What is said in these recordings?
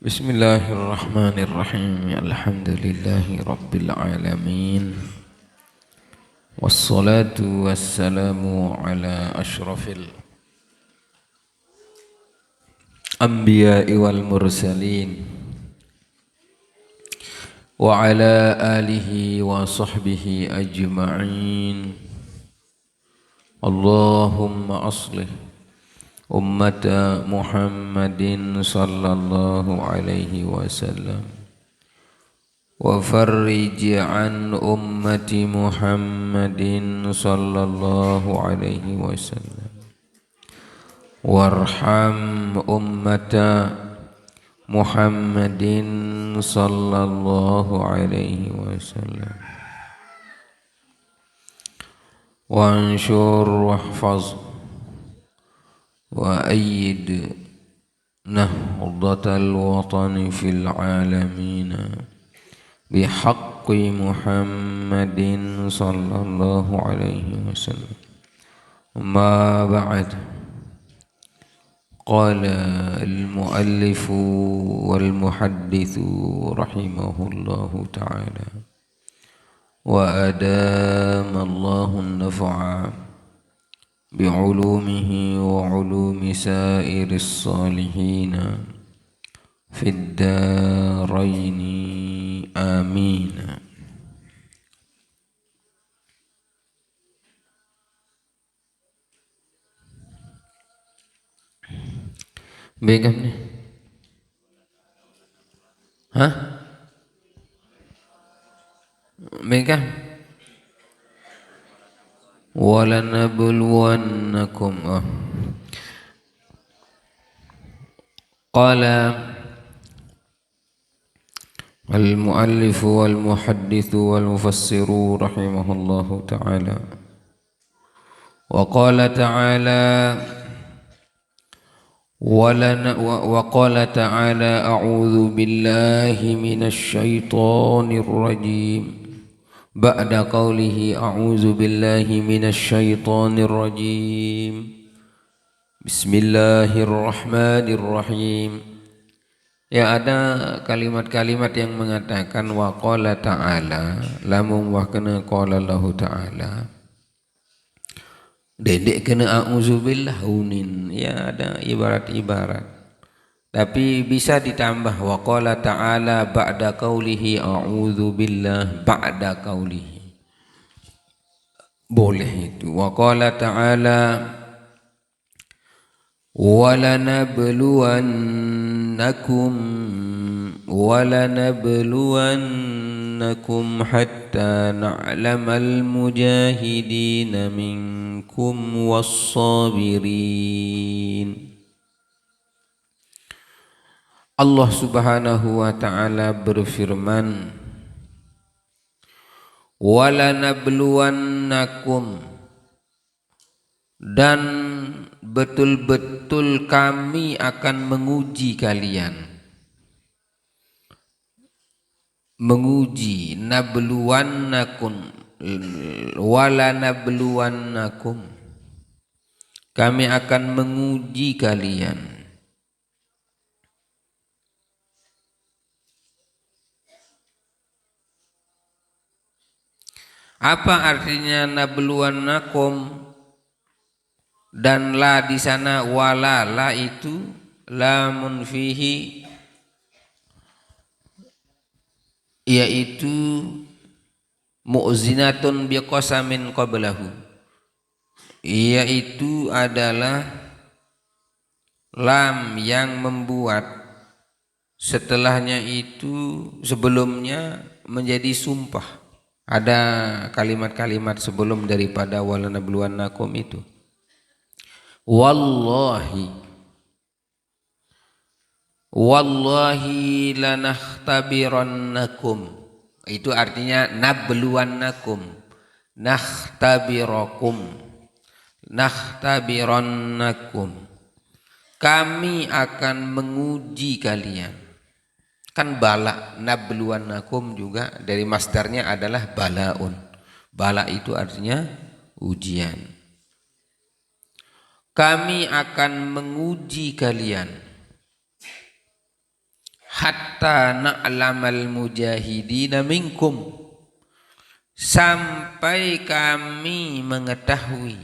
Bismillahirrahmanirrahim. Alhamdulillahi rabbil alamin. Wassalatu wassalamu ala ashrafil anbiya'i wal mursalin wa ala alihi wa sahbihi ajma'in. Allahumma aslih ummata Muhammadin sallallahu alaihi wasallam wa farrij an ummati Muhammadin sallallahu alaihi wasallam warham ummata Muhammadin sallallahu alaihi wasallam wanshur wahfaz وأيد نهضة الوطن في العالمين بحق محمد صلى الله عليه وسلم. ما بعد، قال المؤلف والمحدث رحمه الله تعالى وأدام الله النفع بعلومه وعلوم سائر الصالحين في الدارين آمين. Baik nih? Hah? Baik? وَلَنَبْلُوَنَّكُمْ قال المؤلف والمحدث والمفسر رحمه الله تعالى وقال تعالى أعوذ بالله من الشيطان الرجيم بعد قوله أعوذ بالله من الشيطان الرجيم بسم الله الرحمن الرحيم. Ya, ada kalimat-kalimat yang mengatakan wa qala ta'ala, lamun wa kana qala Allah ta'ala, dedek kena a'udzubillah unin. Ya, ada ibarat-ibarat, tapi bisa ditambah wa qala ta'ala ba'da qaulihi a'udzubillah ba'da qaulihi, boleh itu. Wa qala ta'ala walanabluwannakum hatta na'lamal mujahidina minkum was-sabirin. Allah subhanahu wa ta'ala berfirman, walanabluwannakum, dan betul-betul kami akan menguji kalian. Menguji, nabluwannakum, walanabluwannakum, kami akan menguji kalian. Apa artinya nabluwannakum? Dan la di sana, wala, la itu lamun fihi, yaitu mu'zinatun biqasamin qablahu, yaitu adalah lam yang membuat setelahnya itu sebelumnya menjadi sumpah. Ada kalimat-kalimat sebelum daripada walanabluwannakum itu. Wallahi lanakhtabirannakum, itu artinya nabluwannakum, nakhtabirannakum, kami akan menguji kalian. Kan bala, nabluwannakum juga dari masdarnya adalah balaun. Bala itu artinya ujian. Kami akan menguji kalian hatta na'lamal mujahidina minkum, sampai kami mengetahui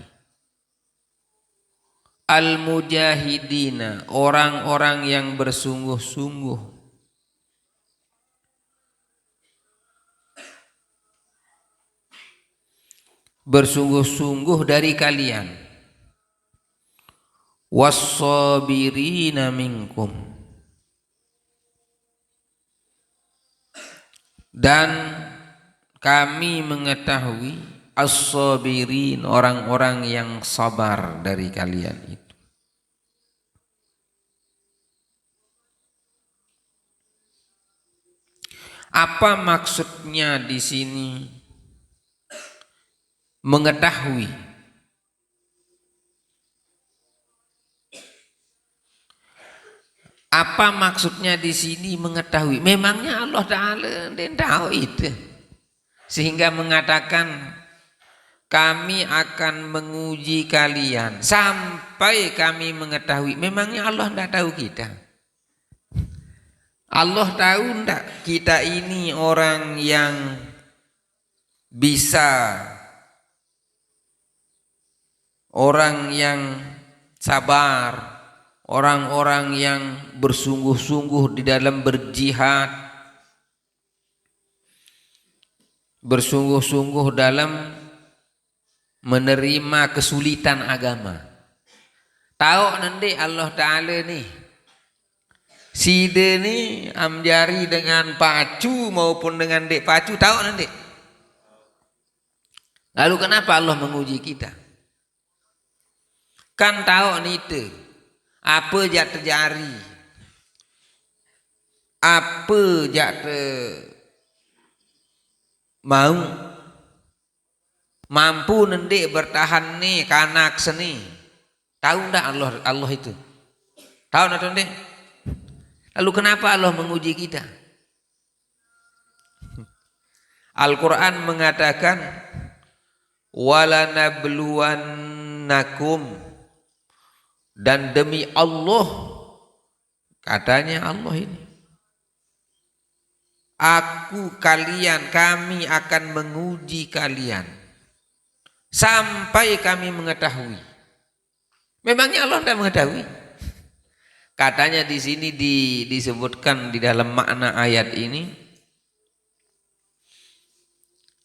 al-mujahidina, orang-orang yang bersungguh-sungguh, dari kalian, was-sabirina minkum, dan kami mengetahui as-sabirin, orang-orang yang sabar dari kalian itu. Apa maksudnya di sini mengetahui? Apa maksudnya di sini mengetahui? Memangnya Allah Ta'ala dia tahu itu, sehingga mengatakan kami akan menguji kalian sampai kami mengetahui. Memangnya Allah tidak tahu kita? Allah tahu tidak kita ini orang yang bisa, orang yang sabar, orang-orang yang bersungguh-sungguh di dalam berjihad, bersungguh-sungguh dalam menerima kesulitan agama. Tahu nanti Allah Ta'ala nih, side nih amjari dengan pacu maupun dengan dek pacu, tahu nanti. Lalu kenapa Allah menguji kita? Kan tahu nih apa jak terjadi, apa jak mau mampu nanti bertahan nih kanak seni. Tahu ndak Allah itu? Tahu ndak nanti? Lalu kenapa Allah menguji kita? Al-Quran mengatakan walanabluwannakum, dan demi Allah, katanya Allah ini, kami akan menguji kalian sampai kami mengetahui. Memangnya Allah tidak mengetahui? Katanya di sini disebutkan di dalam makna ayat ini,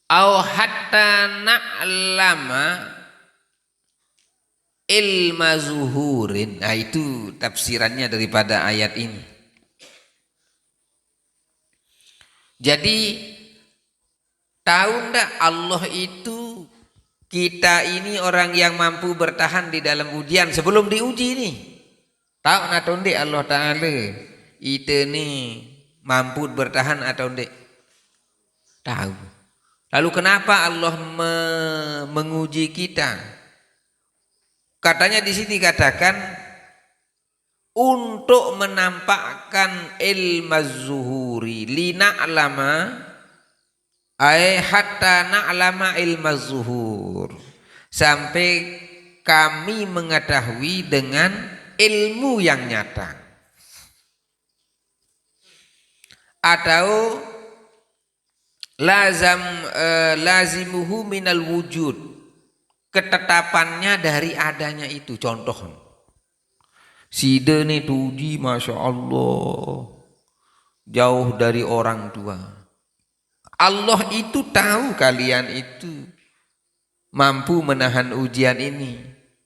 au hatta na'lama ilma zuhurin. Nah, itu tafsirannya daripada ayat ini. Jadi tahu ndak Allah itu, kita ini orang yang mampu bertahan di dalam ujian sebelum diuji ini. Tahu atau ndak Allah Ta'ala itu nih mampu bertahan atau ndak? Tahu. Lalu kenapa Allah menguji kita? Katanya di sini katakan untuk menampakkan ilmu zuhuri, lina'lama ay hatta na'lama ilmu zuhur, sampai kami mengetahui dengan ilmu yang nyata. Atau lazimuhu minal wujud, ketetapannya dari adanya itu. Contoh, side nih tuji Masya Allah jauh dari orang tua. Allah itu tahu kalian itu mampu menahan ujian ini,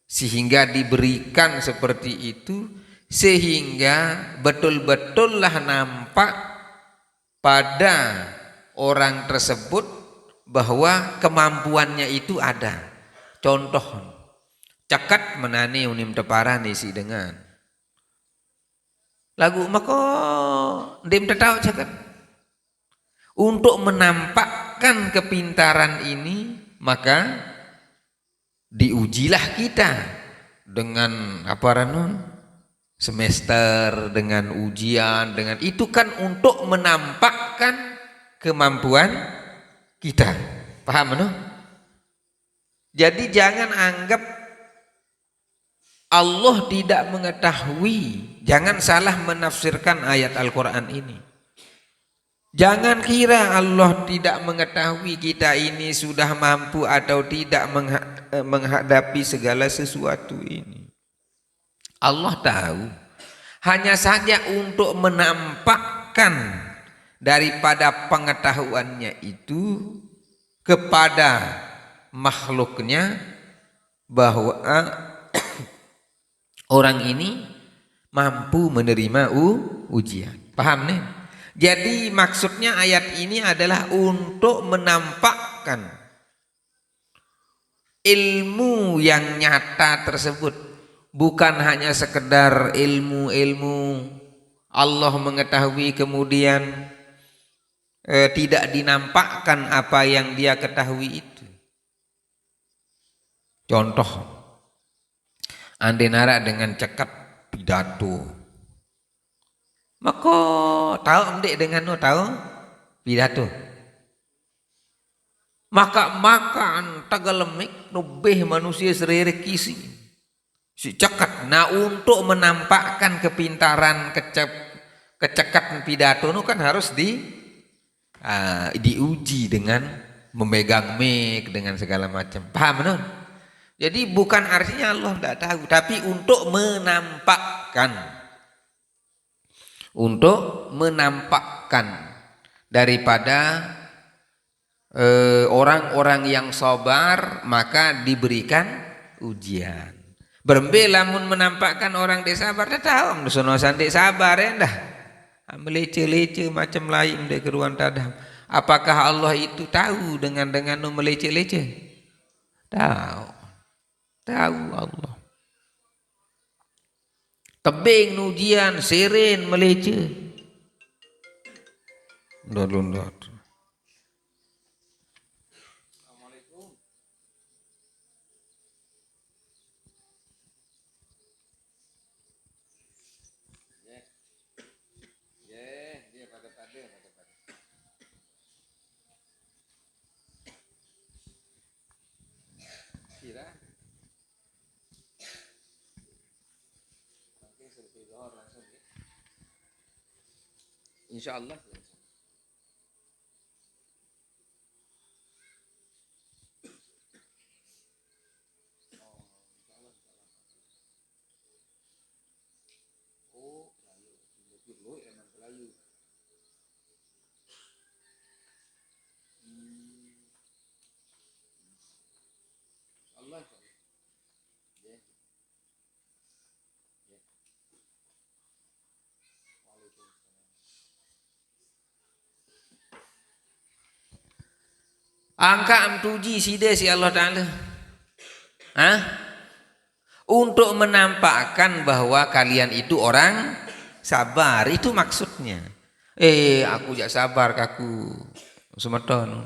sehingga diberikan seperti itu, sehingga betul-betullah nampak pada orang tersebut bahwa kemampuannya itu ada. Contoh, cakat menani unim teparani si dengan lagu mako ndim tetau cakat. Untuk menampakkan kepintaran ini, maka diujilah kita dengan apa ranun semester, dengan ujian, dengan itu kan untuk menampakkan kemampuan kita. Paham no? Jadi jangan anggap Allah tidak mengetahui. Jangan salah menafsirkan ayat Al-Quran ini. Jangan kira Allah tidak mengetahui kita ini sudah mampu atau tidak menghadapi segala sesuatu ini. Allah tahu. Hanya saja untuk menampakkan daripada pengetahuannya itu kepada makhluknya bahwa orang ini mampu menerima ujian. Paham nih? Jadi maksudnya ayat ini adalah untuk menampakkan ilmu yang nyata tersebut. Bukan hanya sekedar ilmu-ilmu Allah mengetahui kemudian tidak dinampakkan apa yang dia ketahui itu. Contoh, andenara dengan cekat pidato. Maka tahu mendek dengan tahu pidato. Maka makan tagalemik lebih manusia seririk kisi. Si cekat. Nah untuk menampakkan kepintaran kecekat pidato itu kan harus diuji dengan memegang mic dengan segala macam. Paham non? Jadi bukan artinya Allah tidak tahu, tapi untuk menampakkan daripada orang-orang yang sabar maka diberikan ujian. Berembe lamun menampakkan orang dek sabar, dah tahu sono sandik sabar ya dah. Melece-lece macam lain dek keruan tadam. Apakah Allah itu tahu dengan melece-lece? Tahu Allah. Tebing ujian, seren melece. Lundot. Assalamualaikum. Dia pada. Kira. InsyaAllah. Angka amtuji sida si Allah Ta'ala. Untuk menampakkan bahwa kalian itu orang sabar. Itu maksudnya. Aku jak sabar kaku. Semeton.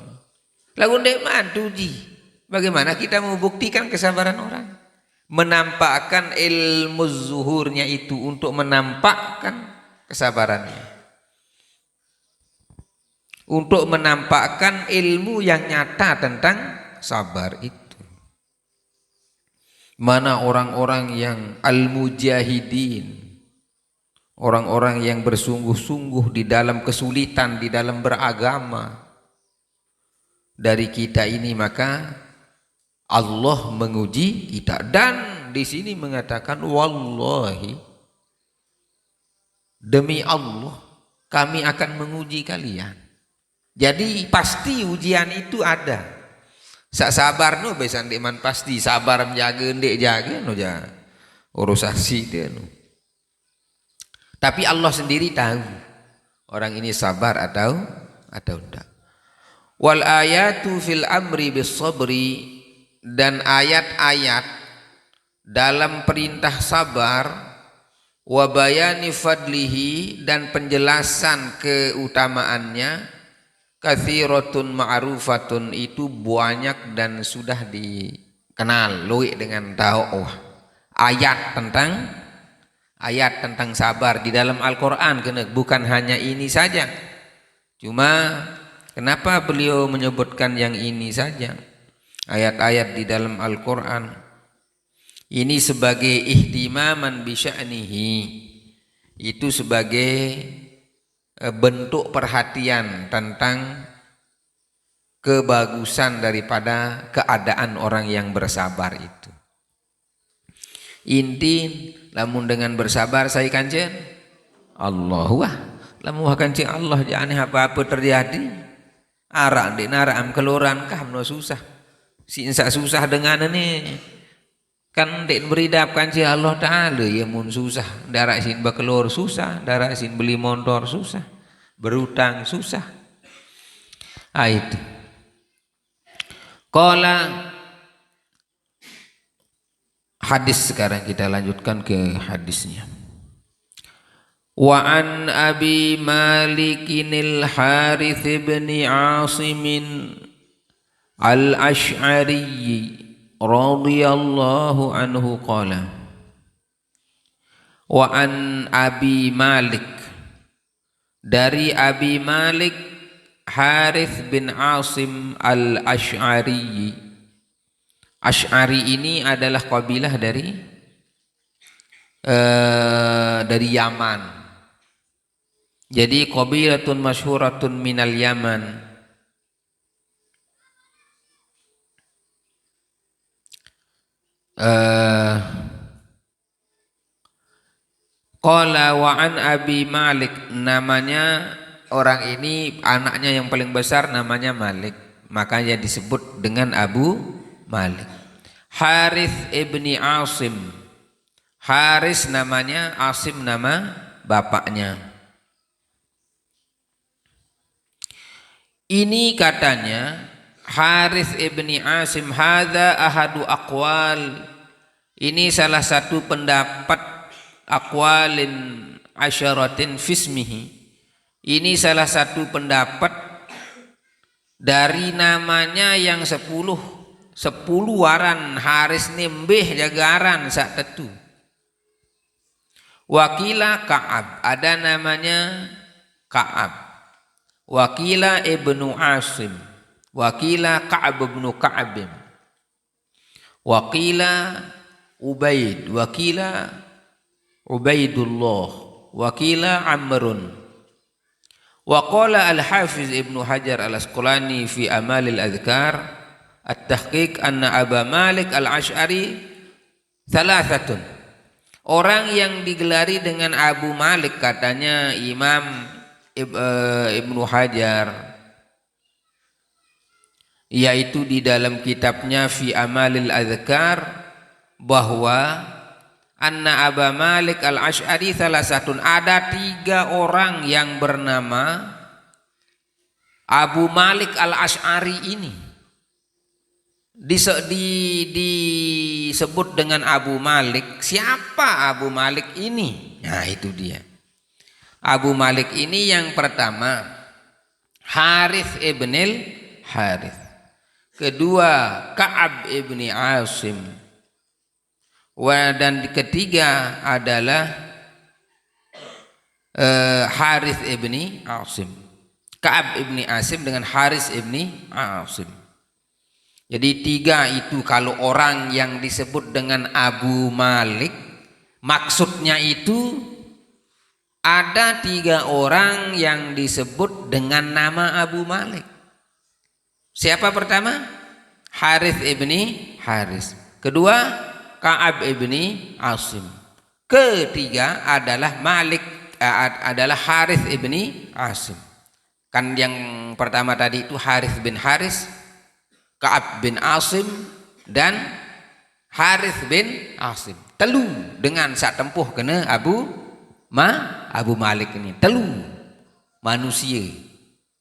Lagu ndek mantuji. Bagaimana kita mau buktikan kesabaran orang? Menampakkan ilmu zuhurnya itu untuk menampakkan kesabarannya. Untuk menampakkan ilmu yang nyata tentang sabar itu. Mana orang-orang yang al-mujahidin, orang-orang yang bersungguh-sungguh di dalam kesulitan, di dalam beragama. Dari kita ini maka Allah menguji kita. Dan di sini mengatakan wallahi, demi Allah kami akan menguji kalian. Jadi pasti ujian itu ada. Sak sabar no besan deman pasti sabar menjaga ndek jaga no ja urusasi dia no. Tapi Allah sendiri tahu orang ini sabar atau tidak. Wal ayatu fil amri bis sabri, dan ayat-ayat dalam perintah sabar, wa bayani fadlihi, dan penjelasan keutamaannya, kathiratun ma'rufatun, itu banyak dan sudah dikenal luwih dengan tahu ayat tentang sabar di dalam Al-Quran. Bukan hanya ini saja, cuma kenapa beliau menyebutkan yang ini saja ayat-ayat di dalam Al-Quran? Ini sebagai ihtimaman bi sya'nihi, itu sebagai bentuk perhatian tentang kebagusan daripada keadaan orang yang bersabar itu. Inti lamun dengan bersabar saya kancen Allah wah, lamun kancen Allah jangan apa-apa terjadi. Arak di naram keluran kah no susah. Si insa susah dengan ini kan dek beridap kancen Allah Ta'ala ya mun susah. Darak sin bakelur susah, darak sin beli motor susah, berutang susah. Itu. Qala, hadis sekarang kita lanjutkan ke hadisnya. Wa an Abi Malikinil Harith bin Asim al-Ash'ari radhiyallahu anhu qala. Wa an Abi Malik, dari Abi Malik Harith bin Asim al-Ash'ari. Ash'ari ini adalah kabilah dari Yaman. Jadi qabilatun masyhuratun minal Yaman. Qala wa an Abi Malik, namanya orang ini anaknya yang paling besar namanya Malik, makanya disebut dengan Abu Malik. Harith ibni Asim, Haris namanya, Asim nama bapaknya. Ini katanya Harith ibni Asim, hadza ahadu aqwal, ini salah satu pendapat aqwalin asyaratin fismihi, ini salah satu pendapat dari namanya yang 10 waran. Haris nembeh jagaran sak tetu. Wakila Ka'ab, ada namanya Ka'ab. Wakila ibnu Asim, wakila Ka'ab ibnu Ka'ab, wakila Ubaid, wakila Ubaidullah, wakila Amrun. Waqala al-Hafiz Ibnu Hajar al-Asqalani fi Amalil Adhkar at-tahqiq anna Aba Malik al-Ash'ari thalathatun. Orang yang digelari dengan Abu Malik, katanya Imam Ibnu Hajar, yaitu di dalam kitabnya fi Amalil Adhkar, bahwa anna Aba Malik al-Ash'ari thalathatun, ada 3 orang yang bernama Abu Malik al-Ash'ari ini. Disebut dengan Abu Malik. Siapa Abu Malik ini? Nah itu dia. Abu Malik ini yang pertama Harith ibnil Harith, kedua Ka'ab ibni Asim, dan ketiga adalah Harith ibni Asim. Ka'ab ibni Asim dengan Harith ibni Asim. Jadi 3 itu kalau orang yang disebut dengan Abu Malik, maksudnya itu ada 3 orang yang disebut dengan nama Abu Malik. Siapa pertama? Harith ibni Haris. Kedua Ka'ab ibni Asim. Ketiga adalah adalah Harith ibni Asim. Kan yang pertama tadi itu Harith bin Haris, Ka'ab bin Asim, dan Harith bin Asim. Telu dengan sak tempuh kena Abu Malik ini. Telu manusia.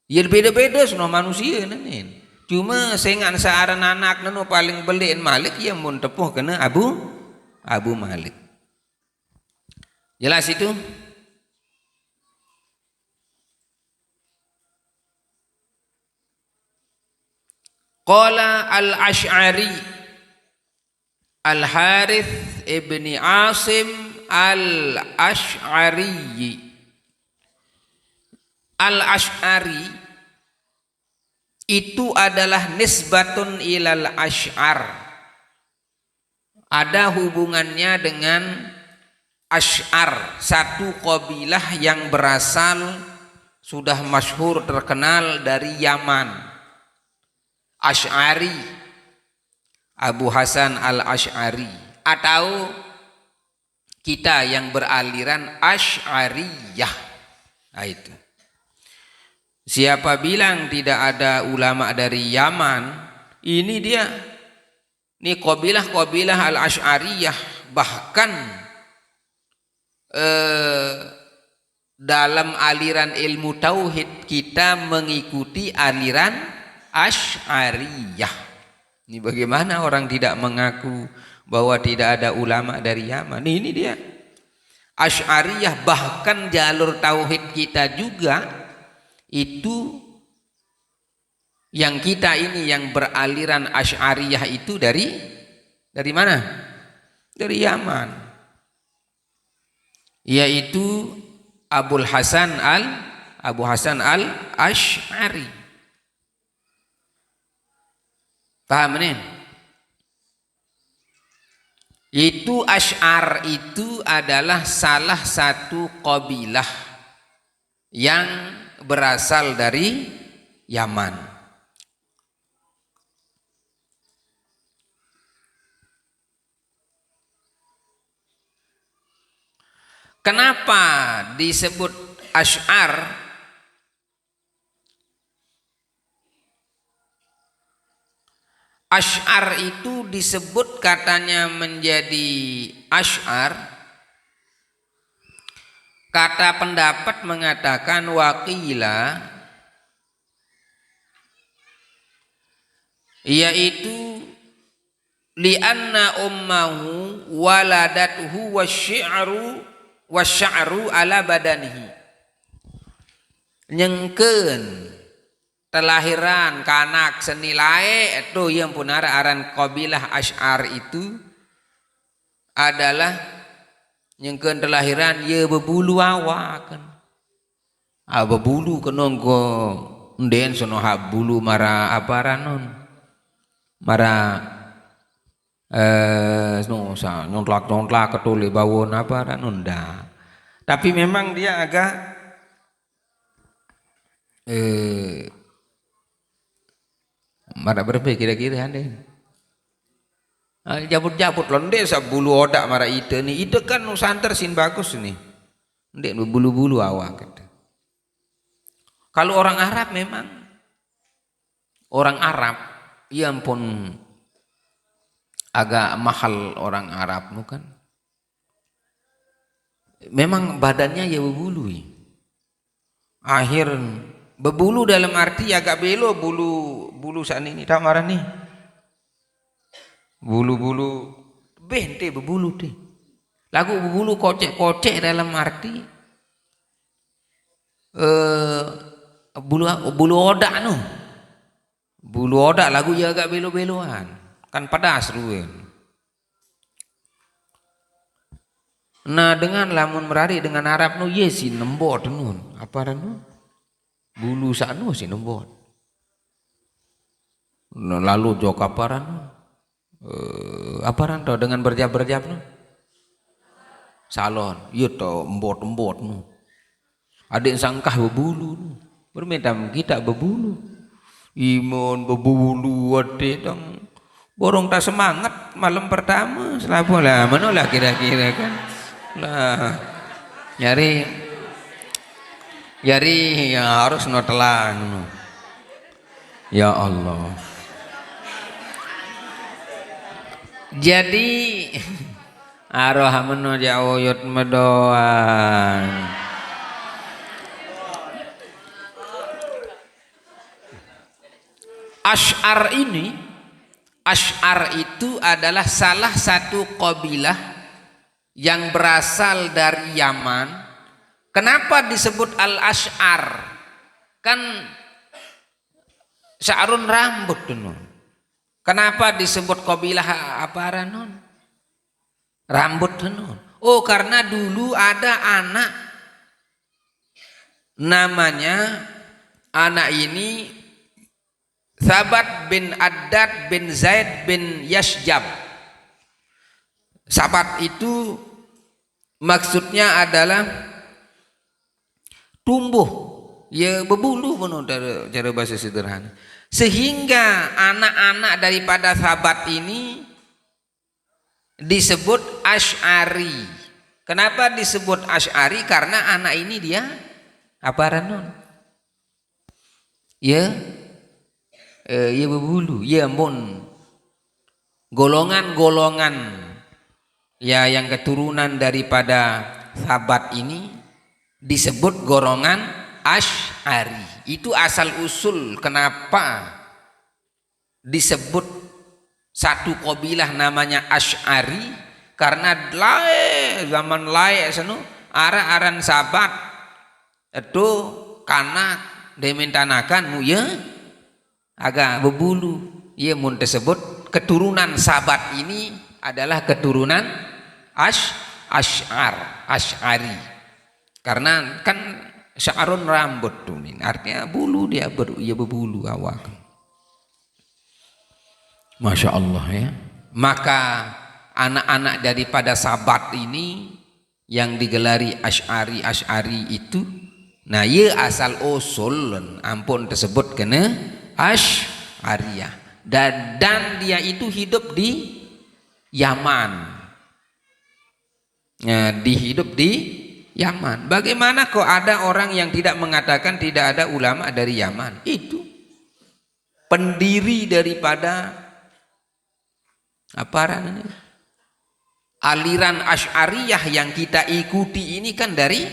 Ya beda-beda semua manusia nen. Cuma sengan searan anak nenu paling beliin Malik ya mun tepuh kena Abu Malik. Jelas itu? Qala al-Ash'ari Al-Harith ibni Asim al-Ash'ari. Al-Ash'ari itu adalah nisbatun ilal ash'ar. ada hubungannya dengan Asy'ar, satu kabilah yang berasal sudah masyhur terkenal dari Yaman. Asy'ari, Abu Hasan al-Asy'ari, atau kita yang beraliran Asy'ariyah. Nah, itu. Siapa bilang tidak ada ulama dari Yaman, ini dia. Ini kabilah-kabilah al-Asy'ariyah, bahkan dalam aliran ilmu tauhid kita mengikuti aliran Asy'ariyah. Ini bagaimana orang tidak mengaku bahwa tidak ada ulama dari Yaman? Ini dia Asy'ariyah. Bahkan jalur tauhid kita juga itu, yang kita ini yang beraliran Asy'ariyah itu dari mana? Dari Yaman, yaitu Abu Hasan al-Asy'ari. Paham nih? Itu Asy'ar itu adalah salah satu kabilah yang berasal dari Yaman. Kenapa disebut Asy'ar? Asy'ar itu disebut katanya menjadi Asy'ar. Kata pendapat mengatakan waqila, yaitu li'anna ummahu waladathu wasy'aru ala badanihi. Nyengkeun telahiran kanak senilai itu yang punara aran kabilah Asy'ar itu adalah nyengkeun telahiran ye bebulu awakan. Bebulu kenong go nden sono bulu mara aparanon. Mara nyontlak ketule bawon aparanon dah. Tapi memang dia agak mara berapa kira-kira ande? Jabut-jabut londe sa bulu odak mara ite nih. Ite kan nusanter sin bagus nih. Ndek bulu-bulu awak kata. Kalau orang Arab memang orang Arab, ya ampun agak mahal orang Arab bukan? Memang badannya ya berbulu. Akhir berbulu dalam arti agak belo bulu saat ini tak marah nih. Bulu-bulu bente berbulu deh. Lagu berbulu kocek dalam arti bulu odak nu. Bulu odak lagu ya agak belo-beloan. Kan pedas ruwen. Nah dengan lamun merari dengan Arab nu ye si nembot nun. Apa nu? Bulu sanu si nembot. Nah, lalu jok aparan nu? Aparan to dengan berjab-berjab nu? Salon. Ye to embot-embot nu. Adik sangkah berbulu nu. Bermedam kita berbulu. Imun berbulu adik dong. Borong tak semangat malam pertama selapo lah mana lah kira-kira kan lah nyari ya harus notelan ya Allah. Jadi arwah meno jaoyot medoan Asy'ar itu adalah salah satu kabilah yang berasal dari Yaman. Kenapa disebut al-Asy'ar? Kan sya'run rambut tuh. Kenapa disebut kabilah apa non? Rambut tuh. Oh karena dulu ada anak namanya anak ini Sabat bin Addad bin Zaid bin Yashjab. Sabat itu maksudnya adalah tumbuh, ya berbulu menurut cara bahasa sederhana. Sehingga anak-anak daripada sabat ini disebut Asy'ari. Kenapa disebut Asy'ari? Karena anak ini dia apa ranon? Ya, ya berbulu, ya mun golongan-golongan ya yang keturunan daripada sabat ini disebut golongan Asy'ari. Itu asal usul kenapa disebut satu kabilah namanya Asy'ari, karena zaman lae senu ara-aran sabat itu karena dementanakan mu ya agak berbulu. Ya mun tersebut keturunan sabat ini adalah keturunan Asy'ari. Karena kan sya'run rambut tuh, artinya bulu, dia berbulu awak. Masya Allah ya. Maka anak-anak daripada sabat ini yang digelari Asy'ari itu, nah ia asal usul ampun tersebut kena Asy'ariyah, dan dia itu hidup di Yaman. Nah, hidup di Yaman. Bagaimana kok ada orang yang tidak mengatakan tidak ada ulama dari Yaman? Itu pendiri daripada apa namanya? Aliran Asy'ariyah yang kita ikuti ini kan dari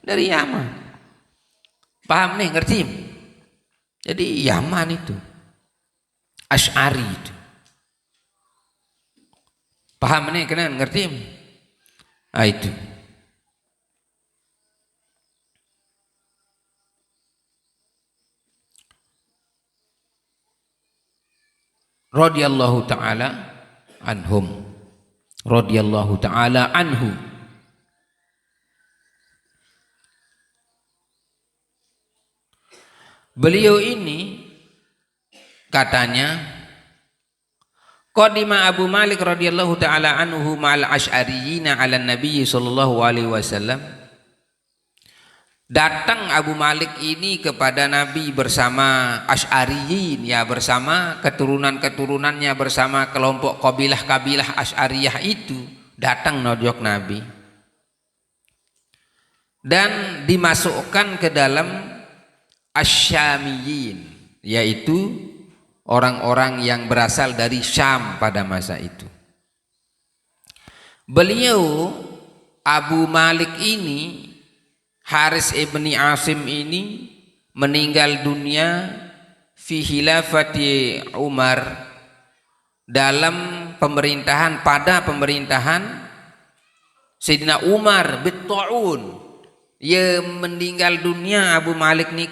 Yaman. Paham nih, ngerti? Jadi Yaman itu Asy'ari itu. Paham nih, kena ngerti? Ah itu. Radhiyallahu taala anhum. Radhiyallahu taala anhu. Beliau ini katanya qadima Abu Malik radhiyallahu taala anhu ma'al asy'ariyina 'ala Nabi sallallahu alaihi wasallam. Datang Abu Malik ini kepada Nabi bersama Asy'ariyin, ya bersama keturunan-keturunannya, bersama kelompok kabilah-kabilah Asy'ariyah itu datang nojok Nabi dan dimasukkan ke dalam Asyamiyin, yaitu orang-orang yang berasal dari Syam pada masa itu. Beliau Abu Malik ini, Haris ibni Asim ini meninggal dunia fi khilafati Umar, dalam pada pemerintahan Sayyidina Umar bit-ta'un. Ia meninggal dunia Abu Malik ni,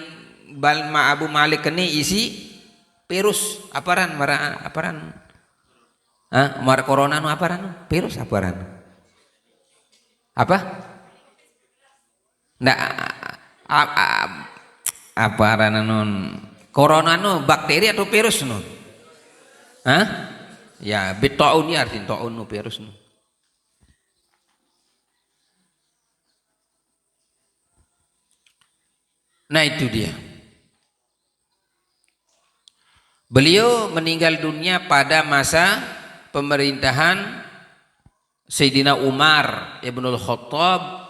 Abu Malik ini isi virus aparan mar corona nu aparan virus aparan apa ndak aparan non corona nu bakteri atau virus nu ya bitaun ya artinya taun nu virus nu. Nah itu dia. Beliau meninggal dunia pada masa pemerintahan Sayyidina Umar Ibnul Khattab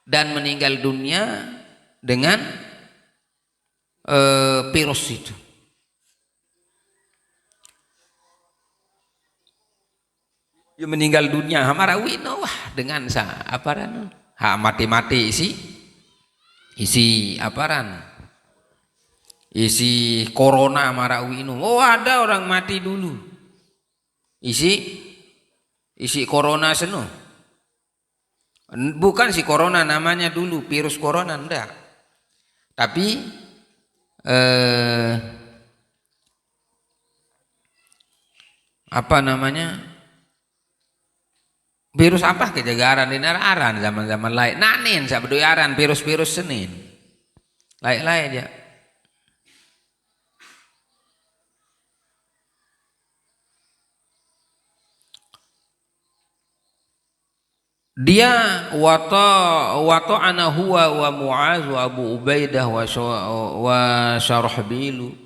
dan meninggal dunia dengan virus itu. Dia meninggal dunia hamarawi wah dengan aparan mati-mati isi aparan isi corona marawi ini. Oh ada orang mati dulu isi corona seno, bukan si corona namanya dulu virus corona, enggak, tapi apa namanya virus apa kejagaran di aran zaman-zaman lain nanin sabdo aran virus-virus senin lain-lain aja. Dia wata'ana huwa wa Mu'az wa Abu Ubaidah wa Syarahbilu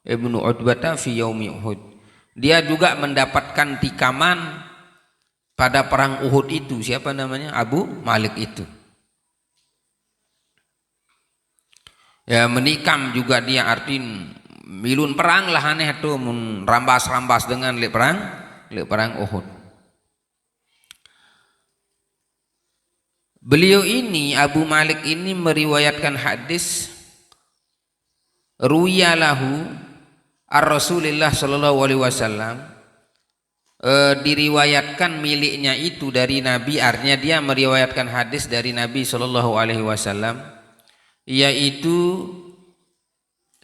ibnu Utbah fi yaumi Uhud. Dia juga mendapatkan tikaman pada perang Uhud itu. Siapa namanya? Abu Malik itu. Ya, menikam juga dia, artin milun perang lah aneh tu, rambas-rambas dengan lek perang Uhud. Beliau ini, Abu Malik ini meriwayatkan hadis ruyalahu ar-Rasulillah sallallahu alaihi wasallam, diriwayatkan miliknya itu dari Nabi, artinya dia meriwayatkan hadis dari Nabi sallallahu alaihi wasallam, yaitu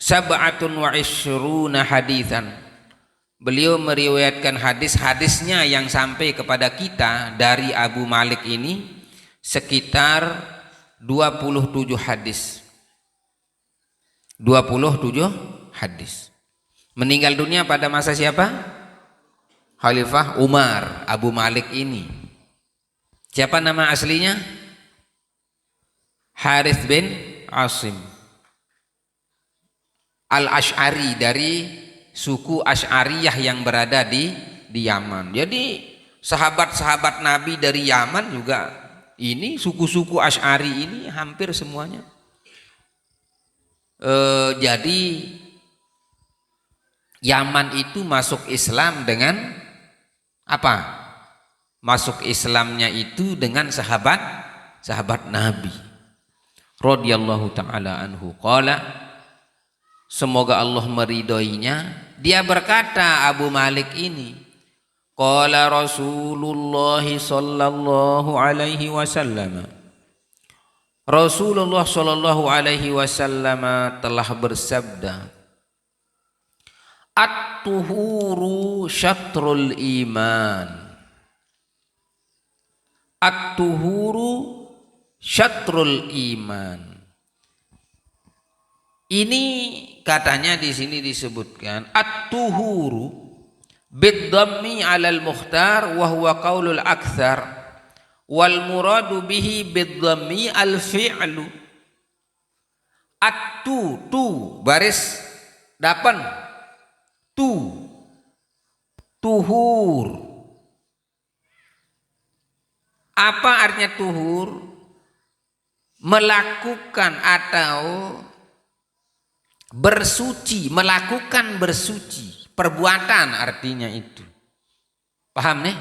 sab'atun wa ishruna haditsan. Beliau meriwayatkan hadisnya yang sampai kepada kita dari Abu Malik ini sekitar 27 hadis. 27 hadis. Meninggal dunia pada masa siapa? Khalifah Umar. Abu Malik ini. Siapa nama aslinya? Harith bin Asim Al-Ash'ari, dari suku Asy'ariyah yang berada di Yaman. Jadi sahabat-sahabat Nabi dari Yaman juga, ini suku-suku Asy'ari ini hampir semuanya. Jadi Yaman itu masuk Islam dengan apa? Masuk Islamnya itu dengan sahabat Nabi radhiyallahu taala anhu. Qala, semoga Allah meridhoinya, dia berkata, Abu Malik ini, qala Rasulullah sallallahu alaihi wasallam, Rasulullah sallallahu alaihi wasallam telah bersabda, at-tuhuru syatrul iman. At-tuhuru syatrul iman. Ini katanya di sini disebutkan at-tuhuru bid-dhammi 'alal mukhtar wa huwa qaulul aktsar wal muradu bihi bid-dhammi al-fi'lu. Tu baris dapan, tuhur. Apa artinya tuhur? Melakukan atau bersuci, melakukan bersuci, perbuatan artinya itu. Paham nih?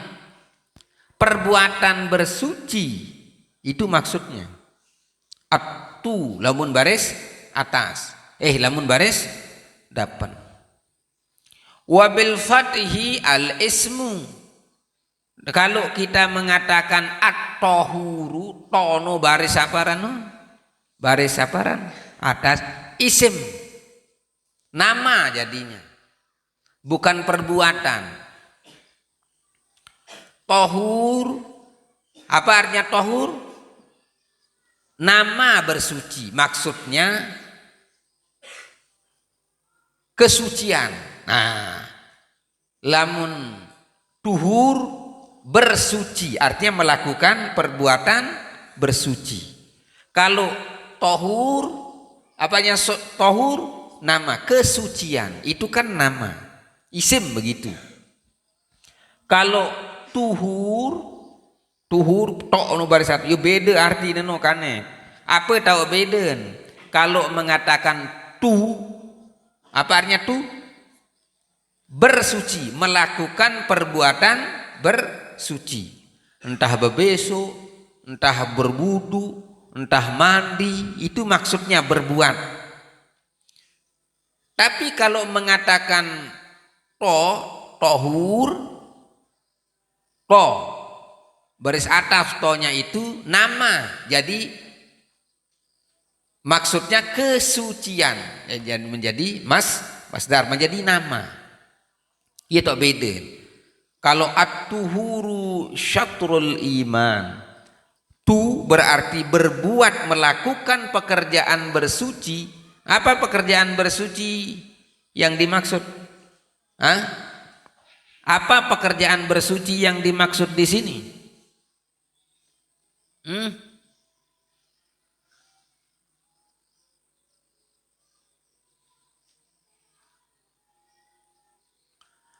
Perbuatan bersuci itu maksudnya. Atu lamun baris atas, lamun baris dapan. Wabil fathi al ismu. Kalau kita mengatakan at-tahuru, tono baris saparan, baris saparan atas, isim, nama jadinya, bukan perbuatan. Tohur, apa artinya tohur? Nama bersuci, maksudnya kesucian. Nah, lamun tuhur bersuci, artinya melakukan perbuatan bersuci. Kalau tohur, apanya tohur? Nama, kesucian, itu kan nama, isim begitu. Kalau tuhur tok no barisat, yo beda arti no kane. Apa tahu beda? Kalau mengatakan apa artinya bersuci, melakukan perbuatan bersuci, entah bebeso, entah berwudu, entah mandi, itu maksudnya berbuat. Tapi kalau mengatakan tohur, baris atas tonya itu nama, jadi maksudnya kesucian, jadi menjadi masdar, menjadi nama. Itu beda. Kalau at-tuhuru syatrul iman, tu berarti berbuat, melakukan pekerjaan bersuci. Apa pekerjaan bersuci yang dimaksud? Apa pekerjaan bersuci yang dimaksud di sini? Hmm?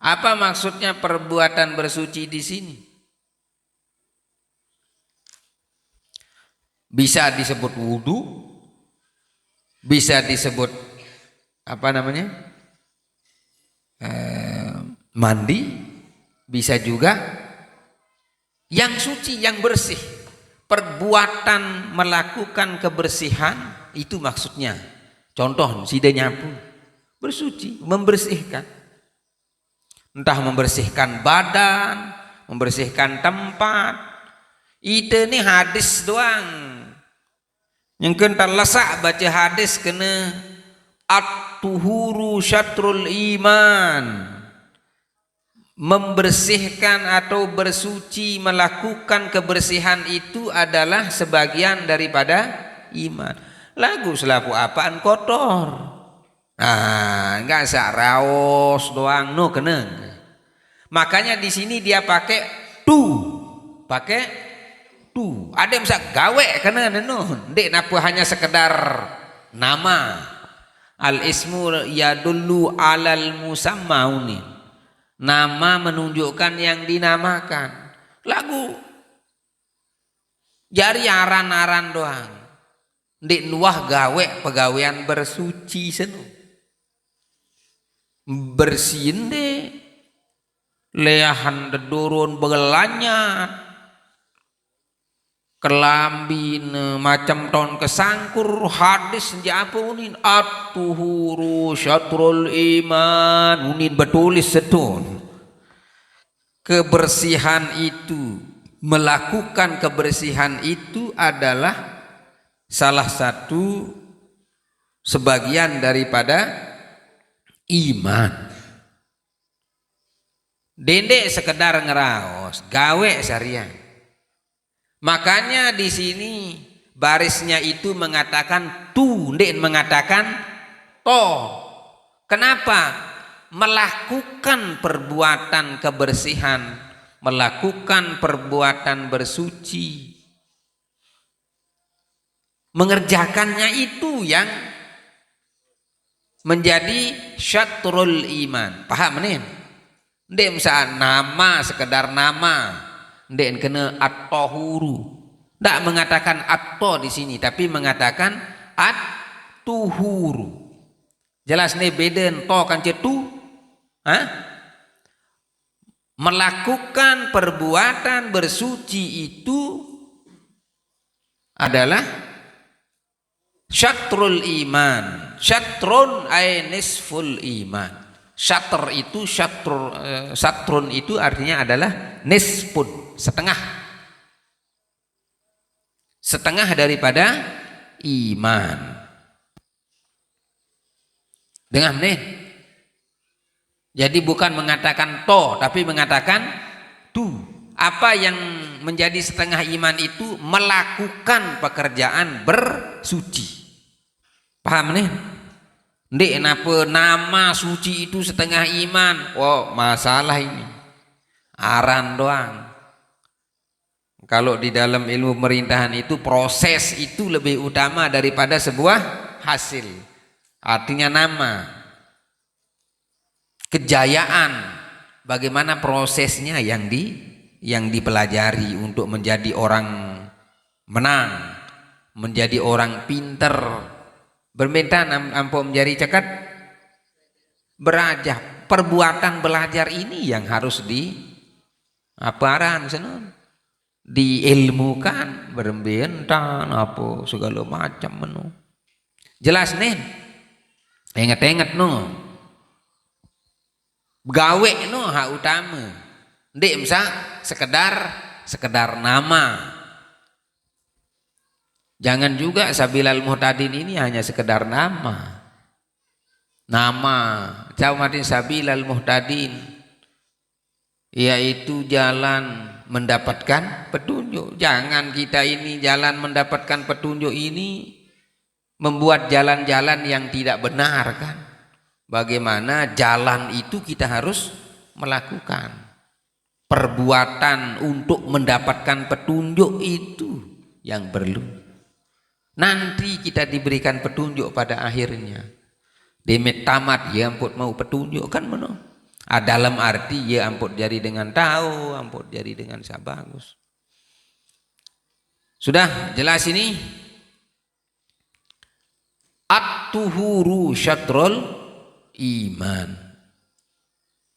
Apa maksudnya perbuatan bersuci di sini? Bisa disebut wudhu, bisa disebut apa namanya? Mandi, bisa juga yang suci, yang bersih. Perbuatan melakukan kebersihan itu maksudnya. Contoh, sida nyapu, bersuci, membersihkan. Entah membersihkan badan, membersihkan tempat. Itu nih hadis doang. Yang kental lesak baca hadis kena at-tuhuru syatrul iman. Membersihkan atau bersuci, melakukan kebersihan itu adalah sebagian daripada iman. Lagu selaku apaan kotor. Enggak raos doang no kena. Makanya di sini dia pakai pakai tu. Ada yang bisa gawe kena no. Dek napa hanya sekedar nama. Al ismu yadullu alal musammauni. Nama menunjukkan yang dinamakan. Lagu jari aran-aran doang. Ndik nuah gawe pegawaian bersuci senu. Bersihin deh. Leahan dedurun begelanya. Kelambin macam tahun kesangkur hadis apa unin at-tuhuru syatrul iman unin betulis setun. Kebersihan itu, melakukan kebersihan itu adalah salah satu sebagian daripada iman. Dendek sekedar ngeraos, gawe syariah. Makanya di sini barisnya itu mengatakan tu, ndek mengatakan to. Kenapa? Melakukan perbuatan kebersihan, melakukan perbuatan bersuci. Mengerjakannya itu yang menjadi syatrul iman. Paham nih? Ndek misalnya nama sekedar nama. Ndek kena at-tahuru. Tidak mengatakan at-to di sini, tapi mengatakan at-tuhuru. Jelas nih beda to kan cetu. Melakukan perbuatan bersuci itu adalah syatrul iman. Syatrun ay nisful iman. Syatr itu syatrun itu artinya adalah nisfun, setengah daripada iman. Dengar nih. Jadi bukan mengatakan to, tapi mengatakan tu. Apa yang menjadi setengah iman itu melakukan pekerjaan bersuci. Paham nih? Ndek napa nama suci itu setengah iman. Oh, masalah ini. Aran doang. Kalau di dalam ilmu pemerintahan itu proses itu lebih utama daripada sebuah hasil. Artinya nama. Kejayaan. Bagaimana prosesnya yang dipelajari untuk menjadi orang menang, menjadi orang pinter. Bermintaan ampun menjadi cekat berajah. Perbuatan belajar ini yang harus diilmukan, bermintaan apa segala macam menu. Jelas nih. Ingat-ingat no. Gawe no hak utama. Ndek misal sekedar nama. Jangan juga sabilal muhtadin ini hanya sekedar nama. Nama Jaumatin sabilal muhtadin, yaitu jalan mendapatkan petunjuk. Jangan kita ini jalan mendapatkan petunjuk ini membuat jalan-jalan yang tidak benar kan. Bagaimana jalan itu kita harus melakukan. Perbuatan untuk mendapatkan petunjuk itu yang perlu. Nanti kita diberikan petunjuk pada akhirnya. Demet tamat ya ampun mau petunjuk kan meno. Dalam arti ya ampun jadi dengan tahu, ampun jadi dengan sabagus. Sudah jelas ini? At-tuhuru syatrul iman.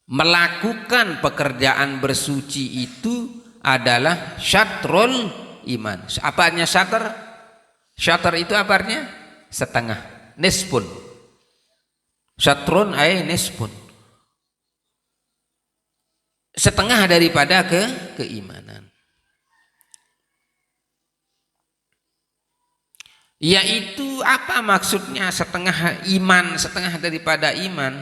Melakukan pekerjaan bersuci itu adalah syatrul iman. Apa artinya syatr? Syatr itu apa artinya? Setengah. Nisfun. Syatrun ay nisfun. Setengah daripada keimanan. Yaitu apa maksudnya setengah iman, setengah daripada iman?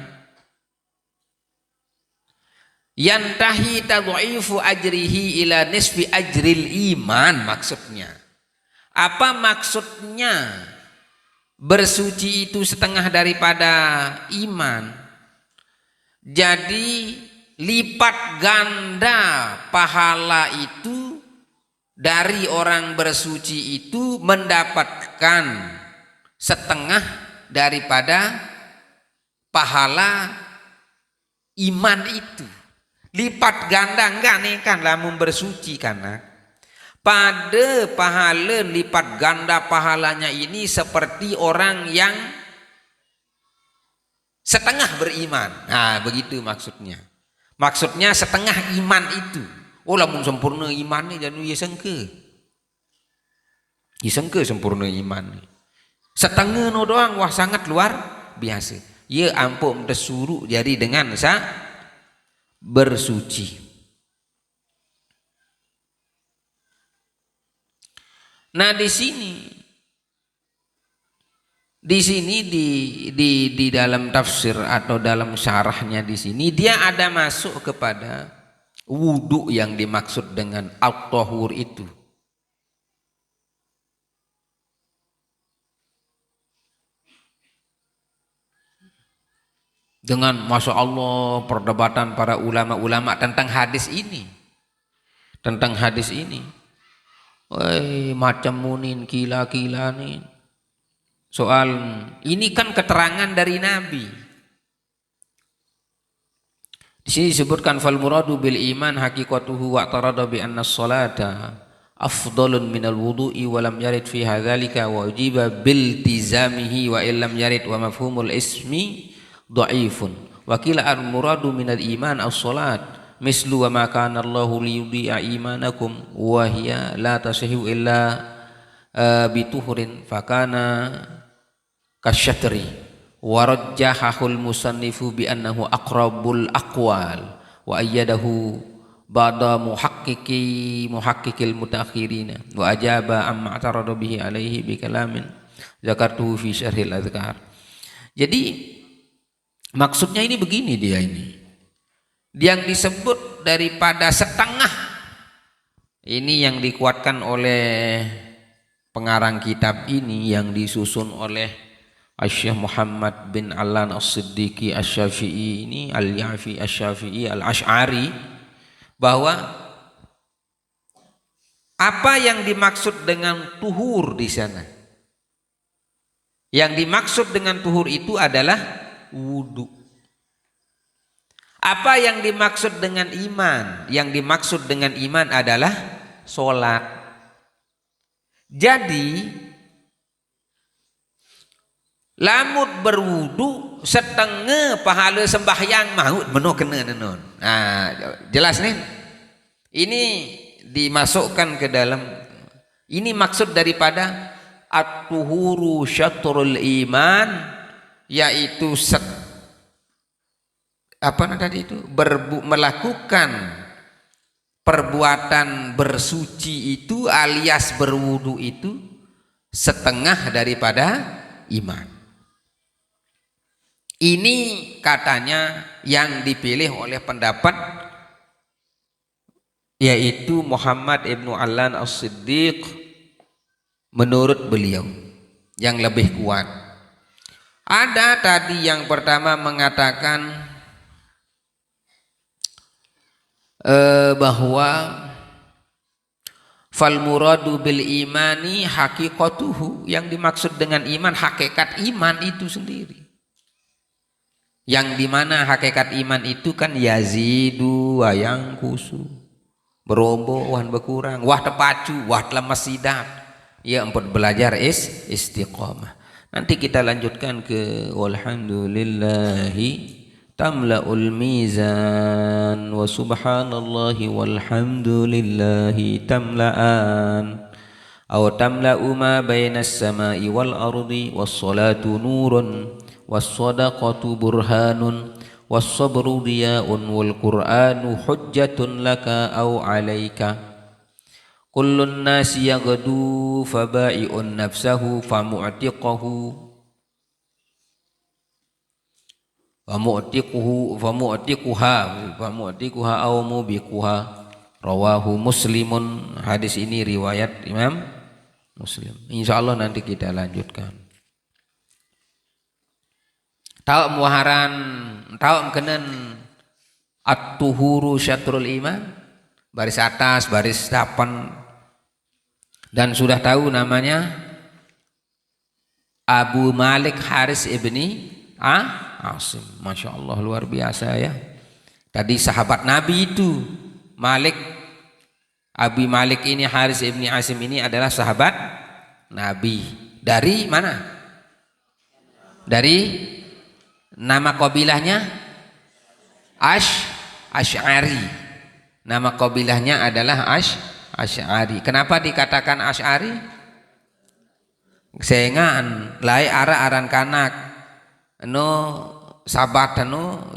Yantahi tadhifu ajrihi ila nisfi ajril iman maksudnya. Apa maksudnya bersuci itu setengah daripada iman? Jadi lipat ganda pahala itu dari orang bersuci itu mendapatkan setengah daripada pahala iman itu. Lipat ganda enggak nih kan lamun bersuci karena pada pahala lipat ganda pahalanya ini seperti orang yang setengah beriman. Nah begitu maksudnya. Maksudnya setengah iman itu. Oh lamun sempurna iman ni jadi ya sengke. Ya sengke sempurna iman ni. Setengah no doang wah sangat luar biasa. Ya ampun disuruh jadi dengan bersuci. Nah di sini di dalam tafsir atau dalam syarahnya di sini dia ada masuk kepada wudhu yang dimaksud dengan at-tahur itu. Dengan masya Allah perdebatan para ulama-ulama tentang hadis ini. Tentang hadis ini. Woi macam munin kila-kila nih. Soal ini kan keterangan dari Nabi. Di sini disebutkan fal muradu bil iman haqiqatuhu wa tarada bi anna as-salata afdalun minal wudu'i wa lam yarid fi hadzalika wa ujiba bil tizamihi wa illam yarid wa mafhumul ismi dhaifun wa qila al muradu minal iman as-salat mislu wa ma kana Allahu liyudhi'a imanakum wa hiya la tasihhu illa bituhurin fakana kasyatri wa rajjahahul musannifu bi annahu aqrabul aqwal wa ayyadahu ba'da muhaqqiqil mutaakhirina wa ajaba amma atarada bihi alaihi bi kalamin zakartuhu fi syarhil adhkar. Jadi maksudnya ini begini dia ini. Yang disebut daripada setengah ini yang dikuatkan oleh pengarang kitab ini yang disusun oleh Syekh Muhammad bin Allan As-Siddiqi Asy-Syafi'i ini Al-Yafi Asy-Syafi'i Al-Asy'ari bahwa apa yang dimaksud dengan tuhur di sana? Yang dimaksud dengan tuhur itu adalah wudu. Apa yang dimaksud dengan iman? Yang dimaksud dengan iman adalah sholat. Jadi lamut berwudu setengah pahala sembahyang maut meno kena nenon. Nah, jelas nih. Ini dimasukkan ke dalam ini maksud daripada at-tuhuru syatrul iman yaitu melakukan perbuatan bersuci itu alias berwudu itu setengah daripada iman. Ini katanya yang dipilih oleh pendapat yaitu Muhammad ibnu Allan As-Siddiq menurut beliau yang lebih kuat. Ada tadi yang pertama mengatakan bahwa Fal muradu bil imani haqiqatuhu, yang dimaksud dengan iman hakikat iman itu sendiri. Yang dimana hakikat iman itu kan yazidu wa yanqusu, berombo wah berkurang, wah terpacu, wah lemas sidat. Ya empot belajar istiqamah. Nanti kita lanjutkan ke walhamdulillahi tamla'ul mizan wa subhanallahi walhamdulillahi tamla'an aw tamla'u ma bainas samai wal ardi was salatu nurun was sadaqatu burhanun was sabru diya'un wal qur'anu hujjatun laka aw 'alaika kullun nasi yaghdu faba'i'un nafsahu famu'tiquhu famu'tiquha aw mubiquha rawahu muslimun. Hadis ini riwayat Imam Muslim. Insyaallah nanti kita lanjutkan. Tahu muharan, tahu kenen at-tuhuru syatrul iman, baris atas, baris depan, dan sudah tahu namanya Abu Malik Haris ibni Asim. Masya Allah, luar biasa ya. Tadi sahabat Nabi itu Abi Malik ini, Haris ibni Asim ini adalah sahabat Nabi. Dari mana? Dari nama kabilahnya Asy'ari. Nama kabilahnya adalah Asy'ari. Kenapa dikatakan Asy'ari? Sengan lai aran kanak no sabat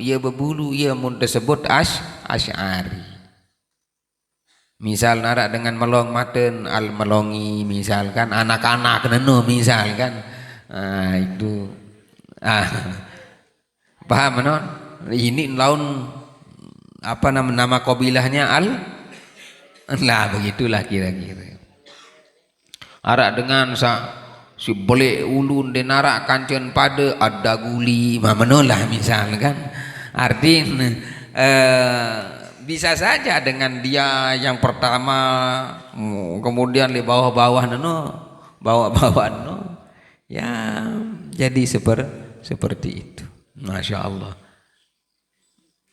ia berbulu, ia mun disebut Asy'ari. Misal narak dengan melong maten al melongi, misalkan anak-anak neno misalkan. Itu paham non? Ini laun apa nama kabilahnya begitulah kira-kira. Arak dengan si boleh ulun denara kancen pada ada guli menolah misalkan. Artinya bisa saja dengan dia yang pertama, kemudian di bawah-bawah ya jadi seperti itu. Masya Allah,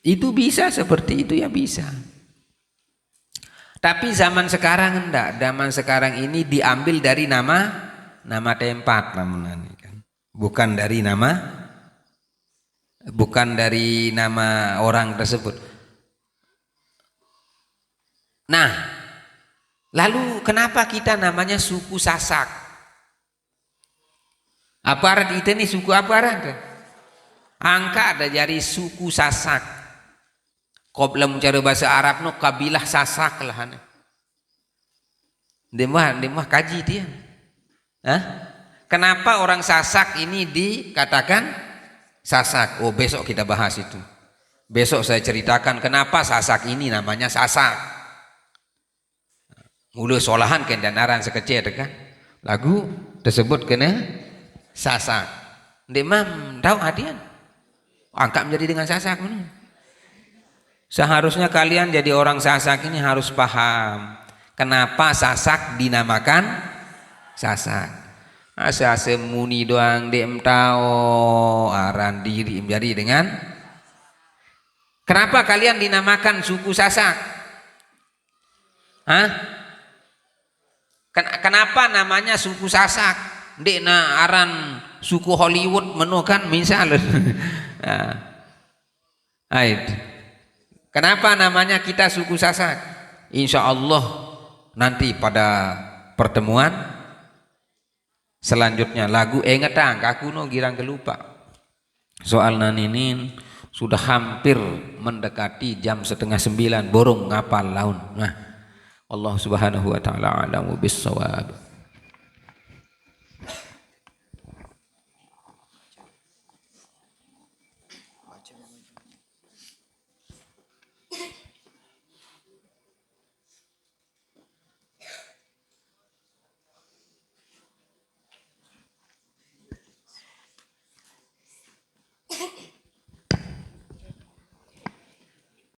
itu bisa seperti itu ya, bisa. Tapi zaman sekarang enggak. Zaman sekarang ini diambil dari nama tempat namanya kan. Bukan dari nama orang tersebut. Nah, lalu kenapa kita namanya suku Sasak? Apa arti itu nih, suku apa arti? Angka ada dari suku Sasak. Qabla mencari bahasa Arab no kabilah Sasak lah. Demah kaji dia. Kenapa orang Sasak ini dikatakan Sasak? Oh, besok kita bahas itu. Besok saya ceritakan kenapa Sasak ini namanya Sasak. Mula solahan kendanaran sekecil kan. Lagu tersebut kena Sasak. Demam tahu hadian. Angkat menjadi dengan Sasak. Seharusnya kalian jadi orang Sasak ini harus paham kenapa Sasak dinamakan Sasak. Asa semuni doang dem tao aran diri menjadi dengan. Kenapa kalian dinamakan suku Sasak? Kenapa namanya suku Sasak? Dekna aran suku Hollywood menukan misal. Kenapa namanya kita suku Sasak? Insya Allah nanti pada pertemuan selanjutnya lagu ngetang aku no girang kelupa. Soal naninin sudah hampir mendekati jam 8:30 borong ngapal laun. Nah, Allah Subhanahu wa taala a'lamu bis-shawab.